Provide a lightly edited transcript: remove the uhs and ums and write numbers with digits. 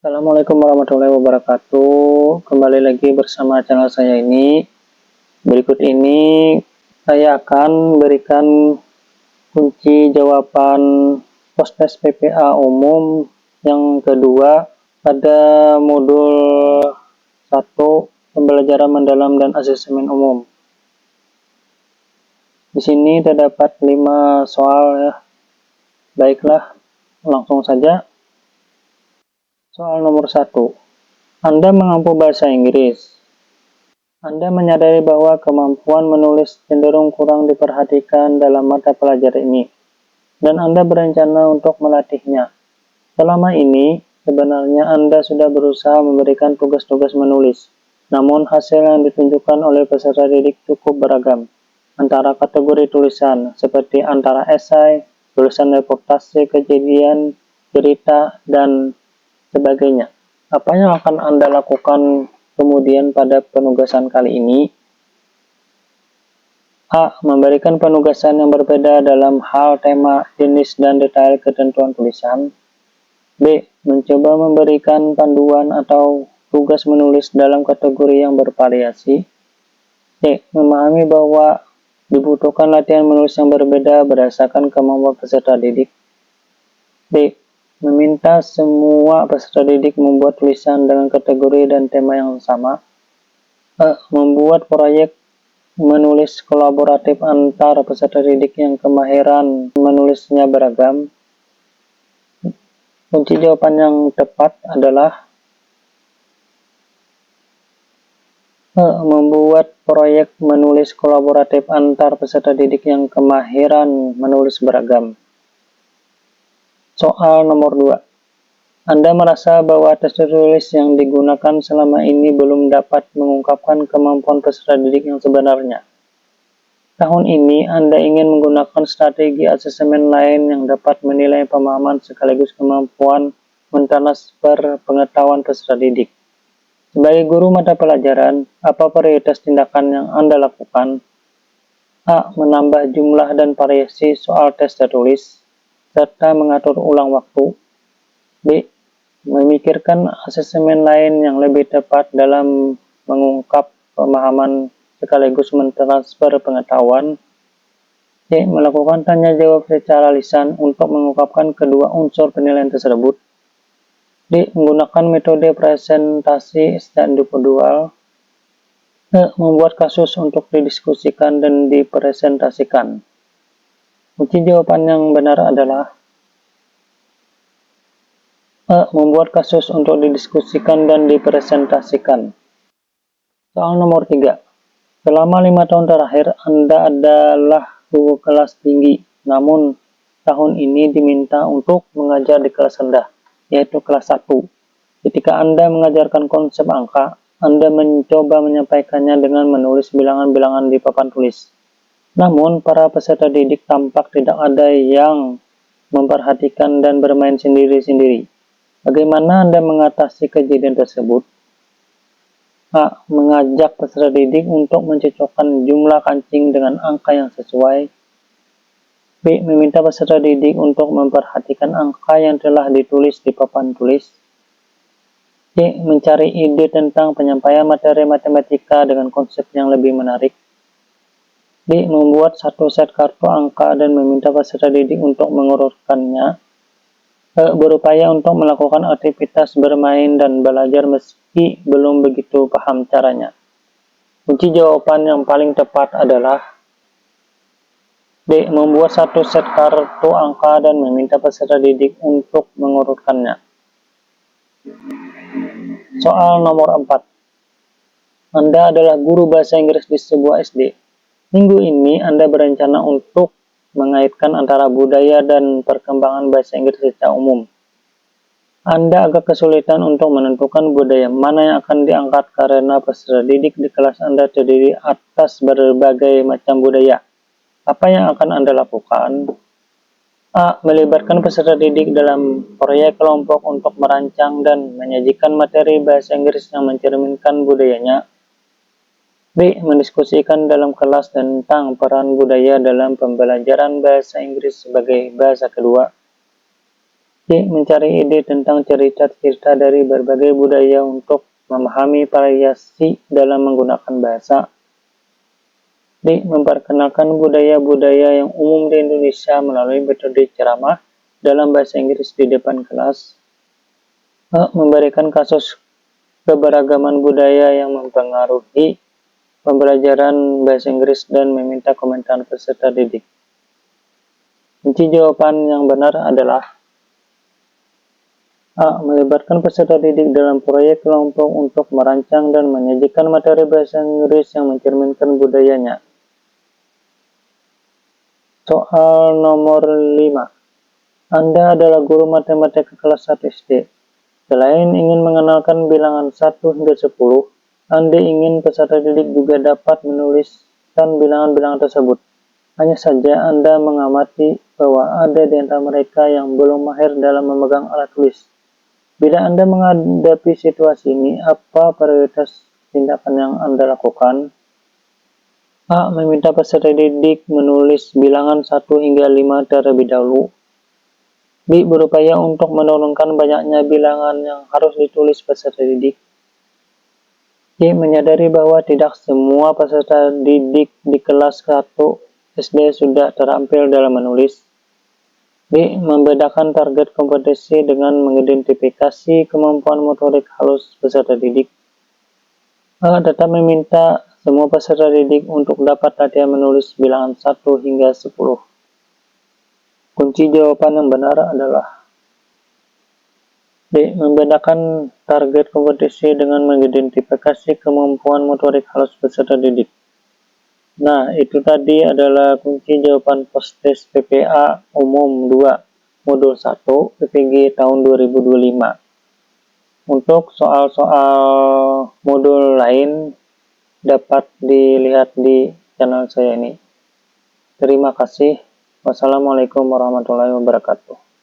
Assalamualaikum warahmatullahi wabarakatuh. Kembali lagi bersama channel saya ini. Berikut ini saya akan berikan kunci jawaban post-test PPA umum yang kedua pada modul 1 pembelajaran mendalam dan asesmen umum. Di sini terdapat 5 soal ya. Baiklah, langsung saja. Soal nomor 1. Anda mengampu bahasa Inggris. Anda menyadari bahwa kemampuan menulis cenderung kurang diperhatikan dalam mata pelajaran ini, dan Anda berencana untuk melatihnya. Selama ini, sebenarnya Anda sudah berusaha memberikan tugas-tugas menulis, namun hasil yang ditunjukkan oleh peserta didik cukup beragam, antara kategori tulisan, seperti antara esai, tulisan reportase kejadian, cerita, dan sebagainya. Apa yang akan Anda lakukan kemudian pada penugasan kali ini? A. Memberikan penugasan yang berbeda dalam hal tema, jenis, dan detail ketentuan tulisan. B. Mencoba memberikan panduan atau tugas menulis dalam kategori yang bervariasi. C. Memahami bahwa dibutuhkan latihan menulis yang berbeda berdasarkan kemampuan peserta didik. D. Meminta semua peserta didik membuat tulisan dengan kategori dan tema yang sama. E. Membuat proyek menulis kolaboratif antar peserta didik yang kemahiran menulisnya beragam. Kunci jawaban yang tepat adalah E. Membuat proyek menulis kolaboratif antar peserta didik yang kemahiran menulis beragam. Soal nomor 2. Anda merasa bahwa tes tertulis yang digunakan selama ini belum dapat mengungkapkan kemampuan peserta didik yang sebenarnya. Tahun ini, Anda ingin menggunakan strategi asesmen lain yang dapat menilai pemahaman sekaligus kemampuan mentransfer pengetahuan peserta didik. Sebagai guru mata pelajaran, apa prioritas tindakan yang Anda lakukan? A. Menambah jumlah dan variasi soal tes tertulis, serta mengatur ulang waktu. B. Memikirkan asesmen lain yang lebih tepat dalam mengungkap pemahaman sekaligus mentransfer pengetahuan. C. Melakukan tanya jawab secara lisan untuk mengungkapkan kedua unsur penilaian tersebut. D. Menggunakan metode presentasi individual. E. Membuat kasus untuk didiskusikan dan dipresentasikan. Kunci jawaban yang benar adalah E. Membuat kasus untuk didiskusikan dan dipresentasikan. Soal nomor 3. Selama 5 tahun terakhir, Anda adalah guru kelas tinggi, namun tahun ini diminta untuk mengajar di kelas rendah, yaitu kelas 1. Ketika Anda mengajarkan konsep angka, Anda mencoba menyampaikannya dengan menulis bilangan-bilangan di papan tulis. Namun, para peserta didik tampak tidak ada yang memperhatikan dan bermain sendiri-sendiri. Bagaimana Anda mengatasi kejadian tersebut? A. Mengajak peserta didik untuk mencocokkan jumlah kancing dengan angka yang sesuai. B. Meminta peserta didik untuk memperhatikan angka yang telah ditulis di papan tulis. C. Mencari ide tentang penyampaian materi matematika dengan konsep yang lebih menarik. D. Membuat satu set kartu angka dan meminta peserta didik untuk mengurutkannya. E. Berupaya untuk melakukan aktivitas bermain dan belajar meski belum begitu paham caranya. Kunci jawaban yang paling tepat adalah D. Membuat satu set kartu angka dan meminta peserta didik untuk mengurutkannya. Soal nomor 4. Anda adalah guru bahasa Inggris di sebuah SD. Minggu ini Anda berencana untuk mengaitkan antara budaya dan perkembangan bahasa Inggris secara umum. Anda agak kesulitan untuk menentukan budaya mana yang akan diangkat karena peserta didik di kelas Anda terdiri atas berbagai macam budaya. Apa yang akan Anda lakukan? A. Melibatkan peserta didik dalam proyek kelompok untuk merancang dan menyajikan materi bahasa Inggris yang mencerminkan budayanya. B. Mendiskusikan dalam kelas tentang peran budaya dalam pembelajaran bahasa Inggris sebagai bahasa kedua. C. Mencari ide tentang cerita-cerita dari berbagai budaya untuk memahami variasi dalam menggunakan bahasa. D. Memperkenalkan budaya-budaya yang umum di Indonesia melalui metode ceramah dalam bahasa Inggris di depan kelas. A. Memberikan kasus keberagaman budaya yang mempengaruhi pembelajaran bahasa Inggris dan meminta komentar peserta didik. Kunci jawaban yang benar adalah A. Melibatkan peserta didik dalam proyek kelompok untuk merancang dan menyajikan materi bahasa Inggris yang mencerminkan budayanya. Soal nomor 5. Anda adalah guru matematika kelas 1 SD. Selain ingin mengenalkan bilangan 1 hingga 10, Anda ingin peserta didik juga dapat menuliskan bilangan-bilangan tersebut. Hanya saja Anda mengamati bahwa ada di antara mereka yang belum mahir dalam memegang alat tulis. Bila Anda menghadapi situasi ini, apa prioritas tindakan yang Anda lakukan? A. Meminta peserta didik menulis bilangan 1 hingga 5 terlebih dahulu. B. Berupaya untuk menurunkan banyaknya bilangan yang harus ditulis peserta didik. C. Menyadari bahwa tidak semua peserta didik di kelas 1 SD sudah terampil dalam menulis. D. Membedakan target kompetisi dengan mengidentifikasi kemampuan motorik halus peserta didik. A. Tetap meminta semua peserta didik untuk dapat latihan menulis bilangan 1 hingga 10. Kunci jawaban yang benar adalah D. Membedakan target kompetisi dengan mengidentifikasi kemampuan motorik halus peserta didik. Nah, itu tadi adalah kunci jawaban post-test PPA Umum 2 Modul 1 PPG tahun 2025. Untuk soal-soal modul lain dapat dilihat di channel saya ini. Terima kasih. Wassalamualaikum warahmatullahi wabarakatuh.